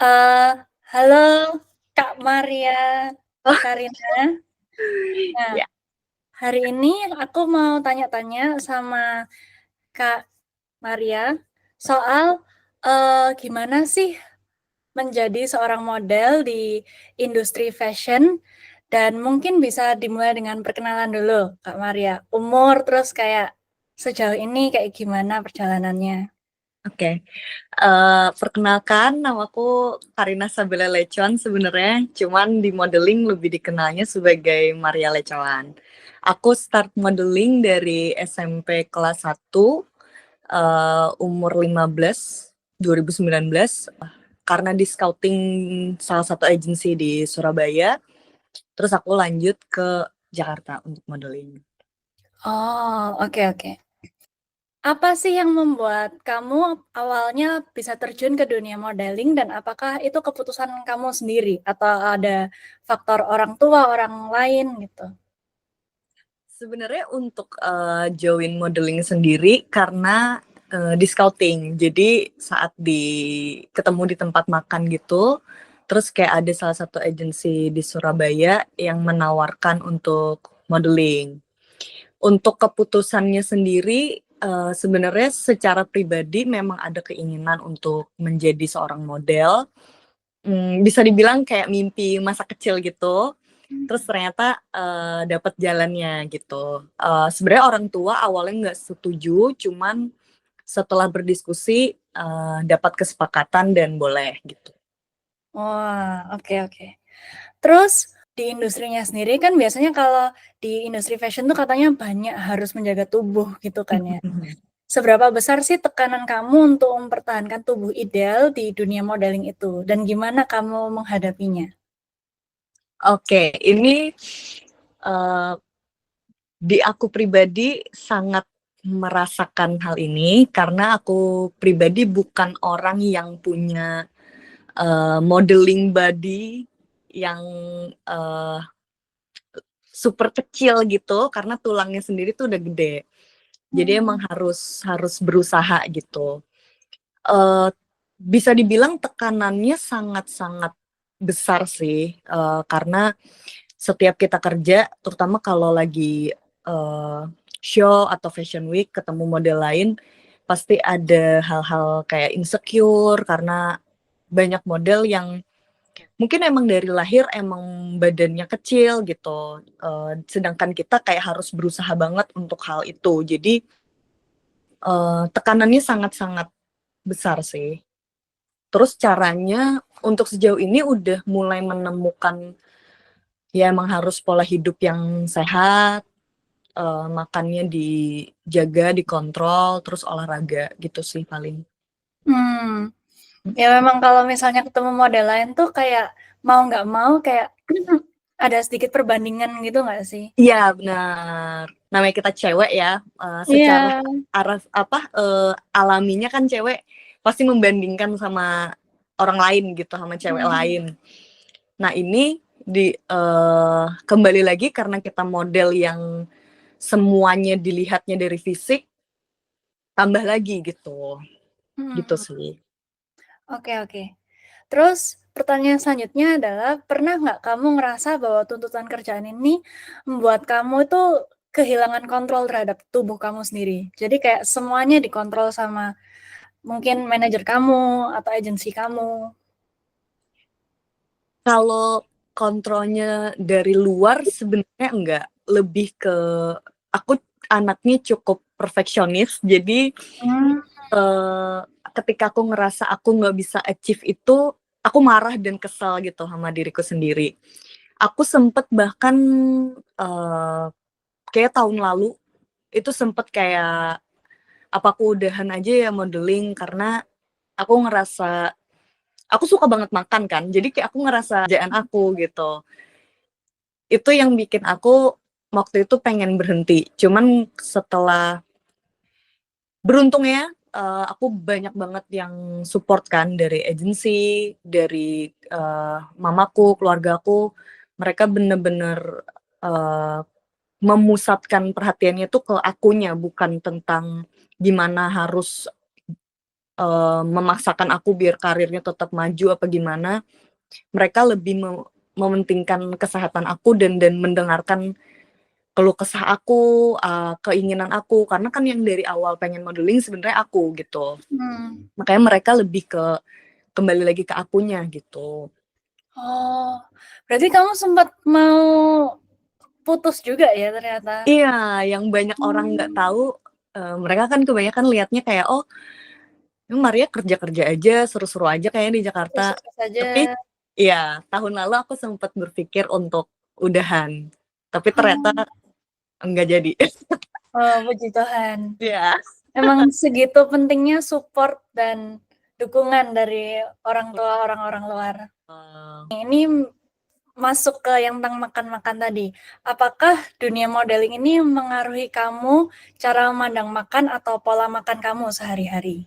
Eee, halo Kak Maria Oh, Karina. Nah, ya, hari ini aku mau tanya-tanya sama Kak Maria soal, gimana sih menjadi seorang model di industri fashion, dan mungkin bisa dimulai dengan perkenalan dulu Kak Maria, umur, terus kayak sejauh ini kayak gimana perjalanannya? oke. Perkenalkan namaku Karina Sabila Lecon sebenarnya, cuman di modeling lebih dikenalnya sebagai Maria Lecoan. Aku start modeling dari SMP kelas 1, umur 15, 2019, karena di-scouting salah satu agensi di Surabaya, terus aku lanjut ke Jakarta untuk modeling. Oh, oke oke. Apa sih yang membuat kamu awalnya bisa terjun ke dunia modeling, dan apakah itu keputusan kamu sendiri atau ada faktor orang tua, orang lain gitu? Sebenarnya untuk, join modeling sendiri karena, di-scouting. Jadi saat ketemu di tempat makan gitu, terus kayak ada salah satu agensi di Surabaya yang menawarkan untuk modeling. Untuk keputusannya sendiri, sebenarnya secara pribadi memang ada keinginan untuk menjadi seorang model, bisa dibilang kayak mimpi masa kecil gitu. Terus ternyata, dapet jalannya gitu. Sebenarnya orang tua awalnya nggak setuju, cuman setelah berdiskusi, dapat kesepakatan dan boleh gitu. Wah, oke oke. Terus di industrinya sendiri kan biasanya kalau di industri fashion tuh katanya banyak harus menjaga tubuh gitu kan ya. Seberapa besar sih tekanan kamu untuk mempertahankan tubuh ideal di dunia modeling itu, dan gimana kamu menghadapinya? Oke, ini, eee, di aku pribadi sangat merasakan hal ini karena aku pribadi bukan orang yang punya, modeling body yang, eee, super kecil gitu karena tulangnya sendiri tuh udah gede. Jadi emang Mmm, harus harus berusaha gitu. Eee, Bisa dibilang tekanannya sangat-sangat besar sih, karena setiap kita kerja, terutama kalau lagi, show atau fashion week ketemu model lain, pasti ada hal-hal kayak insecure karena banyak model yang mungkin emang dari lahir emang badannya kecil gitu, sedangkan kita kayak harus berusaha banget untuk hal itu. Jadi, tekanannya sangat-sangat besar sih. Terus caranya untuk sejauh ini udah mulai menemukan, ya emang harus pola hidup yang sehat, makannya dijaga, dikontrol, terus olahraga gitu sih paling. mmm. Mhm. Ya memang kalau misalnya ketemu model lain tuh kayak mau nggak mau kayak ada sedikit perbandingan gitu nggak sih? Iya bener, namanya kita cewek ya, secara Iya, alaminya kan cewek pasti membandingkan sama orang lain gitu, sama cewek mhm, lain. Nah ini kembali lagi karena kita model yang semuanya dilihatnya dari fisik, tambah lagi gitu, gitu mhm, sih. oke oke. Terus pertanyaan selanjutnya adalah, pernah nggak kamu ngerasa bahwa tuntutan kerjaan ini membuat kamu itu kehilangan kontrol terhadap tubuh kamu sendiri? Jadi kayak semuanya dikontrol sama mungkin manajer kamu atau agensi kamu? Kalau kontrolnya dari luar sebenarnya enggak, lebih ke aku anaknya cukup perfeksionis, jadi, Mmm, eee, ketika aku ngerasa aku nggak bisa achieve itu, aku marah dan kesal gitu sama diriku sendiri. Aku sempet bahkan, eee, kayaknya tahun lalu, itu sempet kayak, "Apa aku udahan aja ya modeling?" Karena aku ngerasa aku suka banget makan kan, jadi kayak aku ngerasa kerjaan aku gitu. Itu yang bikin aku waktu itu pengen berhenti, cuman setelah beruntungnya, aku banyak banget yang support kan dari agensi, dari, mamaku, keluargaku, mereka bener-bener, eee, memusatkan perhatiannya tuh ke akunya, bukan tentang gimana harus memaksakan aku biar karirnya tetap maju apa gimana. Mereka lebih mementingkan kesehatan aku dan mendengarkan keluh kesah aku, keinginan aku, karena kan yang dari awal pengen modeling sebenarnya aku gitu. Makanya mereka lebih kembali lagi ke akunya gitu. Oh, berarti kamu sempat mau putus juga ya ternyata? Iya, yang banyak orang nggak tahu, mereka kan kebanyakan lihatnya kayak, "Oh, ini Maria kerja-kerja aja, seru-seru aja kayaknya di Ya Jakarta." sukses aja. Tapi iya, tahun lalu aku sempat berpikir untuk udahan, tapi ternyata Oh, enggak jadi. oh, puji Tuhan. Iya. Emang segitu pentingnya support dan dukungan dari orang tua orang-orang luar. Eee, Ini masuk ke yang tentang makan-makan tadi. Apakah dunia modeling ini mengaruhi kamu cara memandang makan atau pola makan kamu sehari-hari?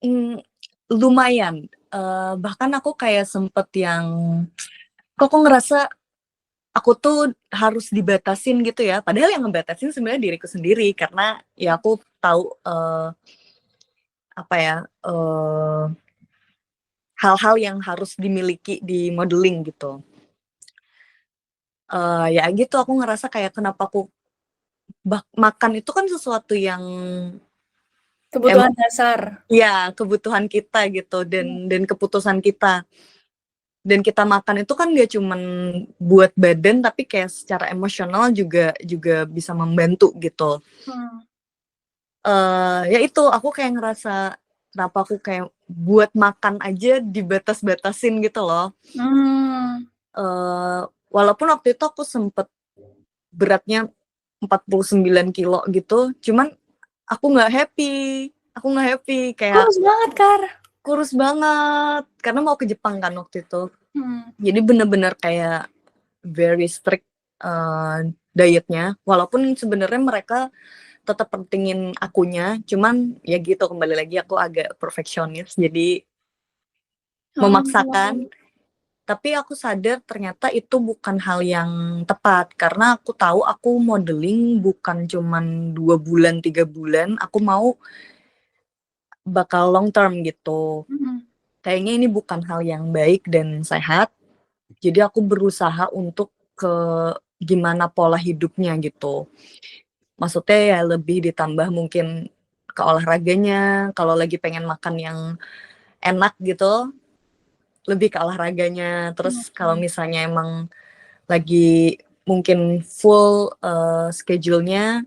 mmm, lumayan, bahkan aku kayak sempet yang, kok aku ngerasa aku tuh harus dibatasin gitu ya, padahal yang ngebatasin sebenarnya diriku sendiri karena ya aku tahu, apa ya, hal-hal yang harus dimiliki di modeling gitu. Ya gitu aku ngerasa kayak kenapa aku makan itu kan sesuatu yang emang Kebutuhan dasar. ya kebutuhan kita gitu dan keputusan kita. Dan kita makan itu kan gak cuman buat badan tapi kayak secara emosional juga juga bisa membantu gitu. Hmm. Ya itu aku kayak ngerasa kenapa aku kayak buat makan aja dibatas-batasin gitu loh. Hmm. Eee, Walaupun waktu itu aku sempet beratnya 49 kilo gitu, cuman aku nggak happy, kayak Kurus banget, Kar. kurus banget, karena mau ke Jepang kan waktu itu. Hmm. Jadi bener-bener kayak very strict, diet-nya, walaupun sebenarnya mereka tetap pentingin akunya, cuman ya gitu kembali lagi aku agak perfeksionis, jadi Oh. memaksakan. Tapi aku sadar ternyata itu bukan hal yang tepat, karena aku tahu aku modeling bukan cuman 2 bulan, 3 bulan, aku mau bakal long term gitu. Mhm. Kayaknya ini bukan hal yang baik dan sehat, jadi aku berusaha untuk gimana pola hidupnya gitu. Maksudnya ya lebih ditambah mungkin ke olahraganya, kalau lagi pengen makan yang enak gitu, lebih ke olahraganya. Terus kalau Mhm. misalnya emang lagi mungkin full, schedule-nya,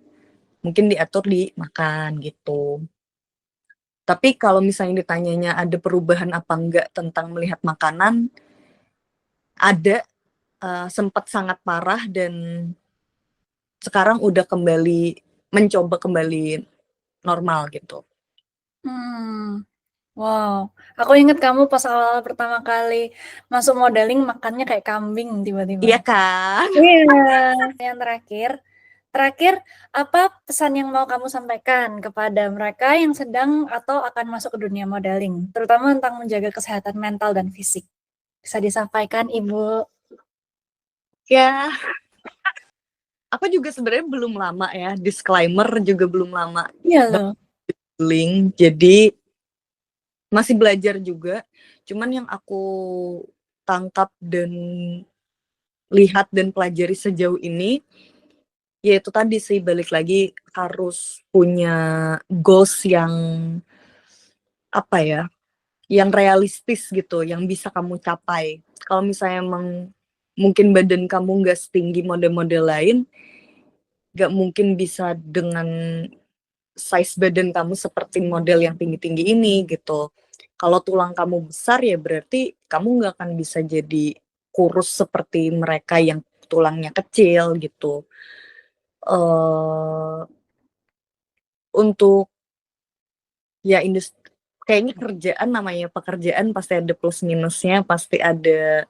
mungkin diatur di makan gitu. Tapi kalau misalnya ditanyanya ada perubahan apa enggak tentang melihat makanan, ada, sempet sangat parah dan sekarang udah mencoba kembali normal gitu. Hmm. Wow, aku inget kamu pas awal pertama kali masuk modeling makannya kayak kambing tiba-tiba. Iya kan? Iya. Yang terakhir terakhir, apa pesan yang mau kamu sampaikan kepada mereka yang sedang atau akan masuk ke dunia modeling, terutama tentang menjaga kesehatan mental dan fisik? Bisa disampaikan, Ibu? Ya, aku juga sebenarnya belum lama ya, disclaimer juga belum lama Iya loh. modeling, jadi masih belajar juga. Cuman yang aku tangkap dan lihat dan pelajari sejauh ini, ya itu tadi sih balik lagi harus punya goals yang, apa ya, yang realistis gitu, yang bisa kamu capai. Kalau misalnya emang mungkin badan kamu nggak setinggi model-model lain, nggak mungkin bisa dengan size badan kamu seperti model yang tinggi-tinggi ini gitu. Kalau tulang kamu besar ya berarti kamu nggak akan bisa jadi kurus seperti mereka yang tulangnya kecil gitu. Eee, untuk ya kayaknya kerjaan namanya pekerjaan pasti ada plus minusnya, pasti ada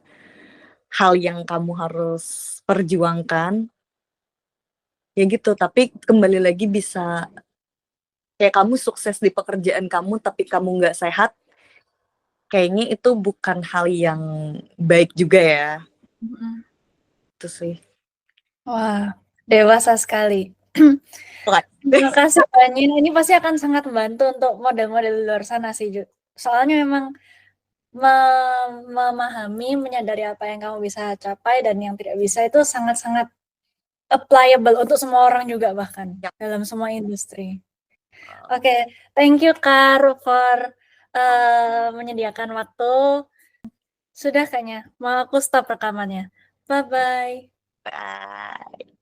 hal yang kamu harus perjuangkan, ya gitu. Tapi kembali lagi bisa kayak kamu sukses di pekerjaan kamu tapi kamu nggak sehat, kayaknya itu bukan hal yang baik juga ya, Mhm. itu sih. Wah, dewasa sekali. Terima kasih banyak. Ini pasti akan sangat membantu untuk model-model di luar sana sih, Ju. Soalnya memang memahami, menyadari apa yang kamu bisa capai dan yang tidak bisa itu sangat-sangat applicable untuk semua orang juga bahkan dalam semua industri. Oke, thank you Kar for menyediakan waktu. Sudah kayaknya, mau aku stop rekamannya. Bye-bye. Bye.